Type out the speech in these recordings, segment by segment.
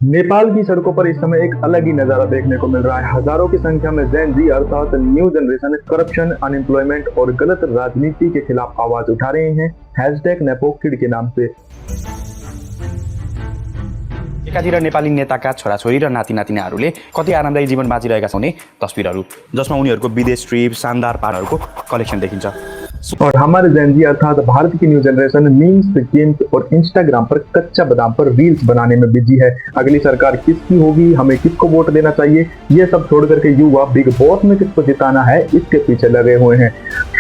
नेपाल की सड़कों पर इस समय एक अलग ही नजारा देखने को मिल रहा है। हजारों की संख्या में जेन जी अर्थात न्यू जनरेशन करप्शन, अनएम्प्लॉयमेंट और गलत राजनीति के खिलाफ आवाज उठा रहे हैं #नेपोकिड के नाम से। एकातिर नेपाली नेताका छोराछोरी र नातिनातिनाहरूले कति आरामदायी जीवन बाँचिरहेका छन् भने तस्बिरहरू जसमा उनीहरूको विदेश ट्रिप, शानदार पार्कहरूको कलेक्सन देखिन्छ। और हमारे जेन जी अर्थात भारत की न्यू जनरेशन मीम्स, गेम्स और इंस्टाग्राम पर कच्चा बादाम पर रील्स बनाने में बिजी है। अगली सरकार किसकी होगी, हमें किसको वोट देना चाहिए, ये सब छोड़ करके युवा बिग बॉस में किसको जिताना है इसके पीछे लगे हुए हैं।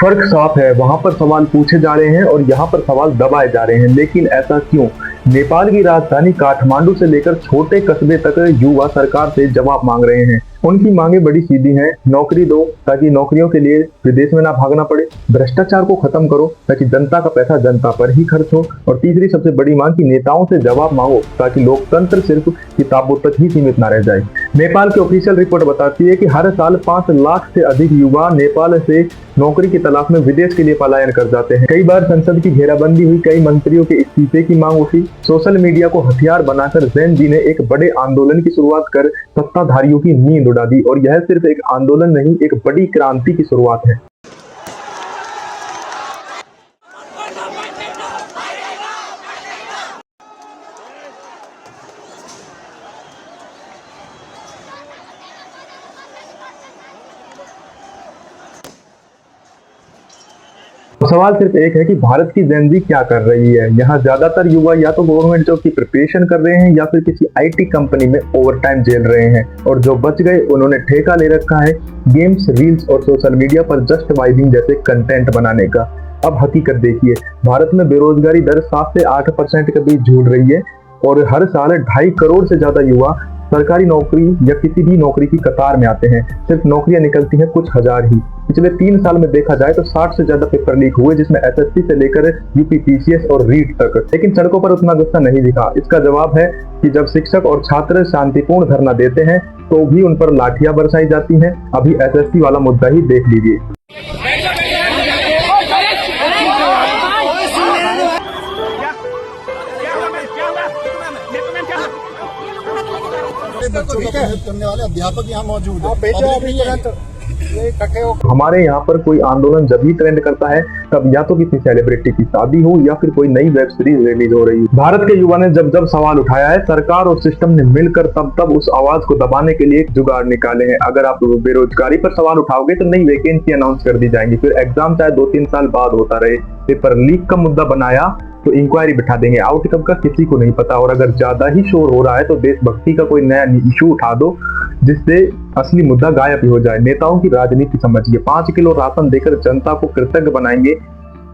फर्क साफ है, वहां पर सवाल पूछे जा रहे हैं और यहाँ पर सवाल दबाए जा रहे हैं। लेकिन ऐसा क्यों? नेपाल की राजधानी काठमांडू से लेकर छोटे कस्बे तक युवा सरकार से जवाब मांग रहे हैं। उनकी मांगे बड़ी सीधी हैं। नौकरी दो ताकि नौकरियों के लिए विदेश में ना भागना पड़े, भ्रष्टाचार को खत्म करो ताकि जनता का पैसा जनता पर ही खर्च हो, और तीसरी सबसे बड़ी मांग कि नेताओं से जवाब मांगो ताकि लोकतंत्र सिर्फ किताबों तक ही सीमित ना रह जाए। नेपाल की ऑफिशियल रिपोर्ट बताती है कि हर साल 5 लाख से अधिक युवा नेपाल से नौकरी की तलाश में विदेश के लिए पलायन कर जाते हैं। कई बार संसद की घेराबंदी हुई, कई मंत्रियों के इस्तीफे की मांग उठी। सोशल मीडिया को हथियार बनाकर जेन जी ने एक बड़े आंदोलन की शुरुआत कर सत्ताधारियों की नींद उड़ा दी, और यह सिर्फ एक आंदोलन नहीं, एक बड़ी क्रांति की शुरुआत है। सवाल सिर्फ एक है कि भारत की जेन जी क्या कर रही है। यहाँ ज्यादातर युवा या तो गवर्नमेंट जॉब की प्रिपरेशन कर रहे हैं या फिर किसी आईटी कंपनी में ओवरटाइम झेल रहे हैं, और जो बच गए उन्होंने ठेका ले रखा है गेम्स, रील्स और सोशल मीडिया पर जस्ट वाइबिंग जैसे कंटेंट बनाने का। अब हकीकत देखिए, भारत में बेरोजगारी दर 7 से 8% के बीच झूल रही है, और हर साल 2.5 करोड़ से ज्यादा युवा सरकारी नौकरी या किसी भी नौकरी की कतार में आते हैं। सिर्फ नौकरियां निकलती हैं कुछ हजार ही। पिछले 3 साल में देखा जाए तो 60 से ज्यादा पेपर लीक हुए, जिसमें एसएससी से लेकर यूपी पीसीएस और रीट तक। लेकिन सड़कों पर उतना गुस्सा नहीं दिखा। इसका जवाब है कि जब शिक्षक और छात्र शांतिपूर्ण धरना देते हैं तो भी उन पर लाठियां बरसाई जाती हैं। अभी एसएससी वाला मुद्दा ही देख लीजिए। करने वाले अध्यापक यहाँ मौजूद है। हमारे यहाँ पर कोई आंदोलन जब भी ट्रेंड करता है तब या तो किसी सेलिब्रिटी की शादी हो या फिर कोई नई वेब सीरीज रिलीज हो रही है। भारत के युवा ने जब जब सवाल उठाया है, सरकार और सिस्टम ने मिलकर तब तब उस आवाज को दबाने के लिए एक जुगाड़ निकाले हैं। अगर आप बेरोजगारी पर सवाल उठाओगे तो नई वैकेंसी अनाउंस कर दी जाएंगी, फिर एग्जाम चाहे 2-3 साल बाद होता रहे। पेपर लीक का मुद्दा बनाया तो इंक्वायरी बिठा देंगे, आउटकम का किसी को नहीं पता। और अगर ज्यादा ही शोर हो रहा है तो देशभक्ति का कोई नया इशू उठा दो जिससे असली मुद्दा गायब ही हो जाए। नेताओं की राजनीति समझिए, 5 किलो राशन देकर जनता को कृतज्ञ बनाएंगे।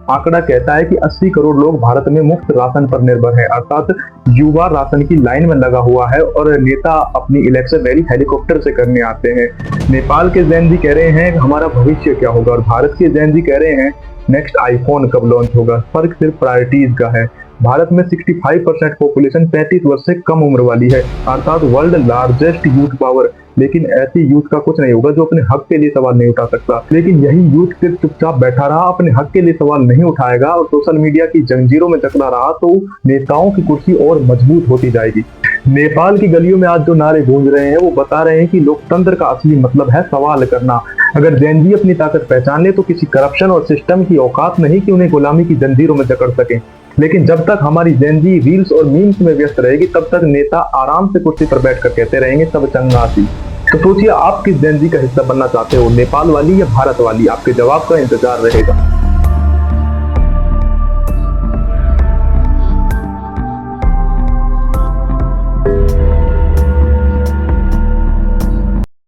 आंकड़ा कहता है कि 80 करोड़ लोग भारत में मुफ्त राशन पर निर्भर है, अर्थात युवा राशन की लाइन में लगा हुआ है और नेता अपनी इलेक्शन रैली हेलीकॉप्टर से करने आते हैं। नेपाल के जेन जी कह रहे हैं हमारा भविष्य क्या होगा, और भारत के जेन जी कह रहे हैं नेक्स्ट आईफोन कब लॉन्च होगा। फर्क सिर्फ प्रायोरिटीज का है। भारत में 65% पॉपुलेशन 35 वर्ष से कम उम्र वाली है, अर्थात वर्ल्ड लार्जेस्ट यूथ पावर। लेकिन ऐसी यूथ का कुछ नहीं होगा जो अपने हक के लिए सवाल नहीं उठा सकता। लेकिन यही यूथ सिर्फ चुपचाप बैठा रहा, अपने हक के लिए सवाल नहीं उठाएगा और सोशल मीडिया की जंजीरों में जकड़ा रहा, तो नेताओं की कुर्सी और मजबूत होती जाएगी। नेपाल की गलियों में आज जो नारे गूंज रहे हैं वो बता रहे हैं कि लोकतंत्र का असली मतलब है सवाल करना। अगर जेन जी अपनी ताकत पहचान ले तो किसी करप्शन और सिस्टम की औकात नहीं कि उन्हें गुलामी की जंजीरों में जकड़ सके। लेकिन जब तक हमारी जेन जी रील्स और मीम्स में व्यस्त रहेगी तब तक नेता आराम से कुर्सी पर बैठकर कहते रहेंगे सब चंगासी। तो सोचिए, आप किस जेन जी का हिस्सा बनना चाहते हो, नेपाल वाली या भारत वाली? आपके जवाब का इंतजार रहेगा।